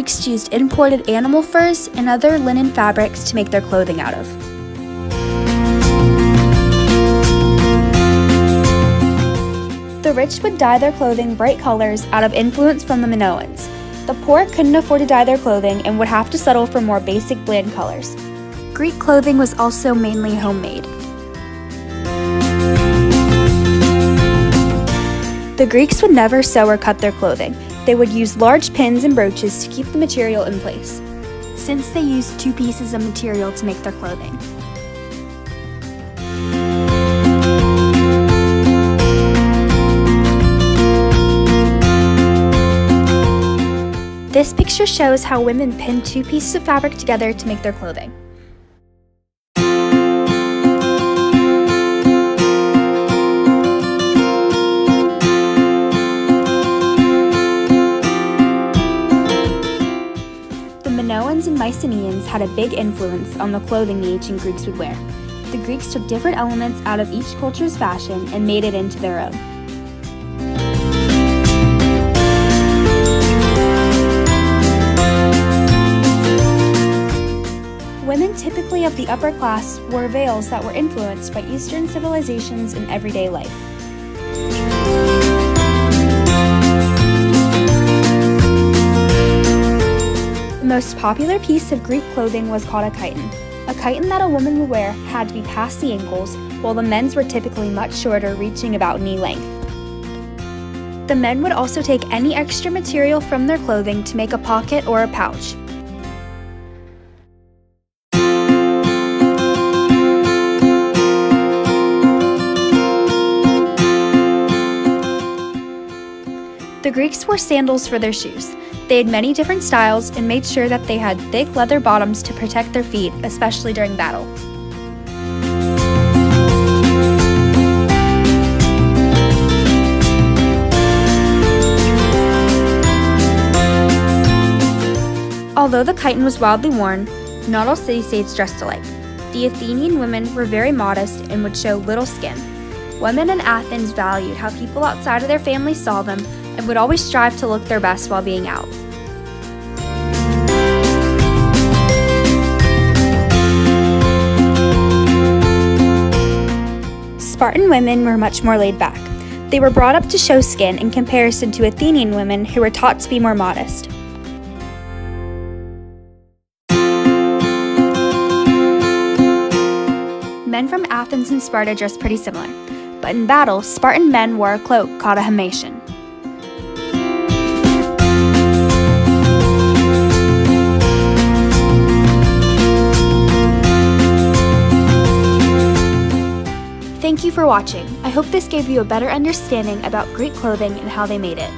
Greeks used imported animal furs and other linen fabrics to make their clothing out of. The rich would dye their clothing bright colors out of influence from the Minoans. The poor couldn't afford to dye their clothing and would have to settle for more basic bland colors. Greek clothing was also mainly homemade. The Greeks would never sew or cut their clothing. They would use large pins and brooches to keep the material in place, since they used 2 pieces of material to make their clothing. This picture shows how women pinned 2 pieces of fabric together to make their clothing. The Minoans and Mycenaeans had a big influence on the clothing the ancient Greeks would wear. The Greeks took different elements out of each culture's fashion and made it into their own. Women typically of the upper class wore veils that were influenced by Eastern civilizations in everyday life. The most popular piece of Greek clothing was called a chiton. A chiton that a woman would wear had to be past the ankles, while the men's were typically much shorter, reaching about knee length. The men would also take any extra material from their clothing to make a pocket or a pouch. The Greeks wore sandals for their shoes. They had many different styles and made sure that they had thick leather bottoms to protect their feet, especially during battle. Although the chiton was widely worn, not all city-states dressed alike. The Athenian women were very modest and would show little skin. Women in Athens valued how people outside of their family saw them and would always strive to look their best while being out. Spartan women were much more laid back. They were brought up to show skin in comparison to Athenian women who were taught to be more modest. Men from Athens and Sparta dressed pretty similar, but in battle, Spartan men wore a cloak called a himation. Thank you for watching. I hope this gave you a better understanding about Greek clothing and how they made it.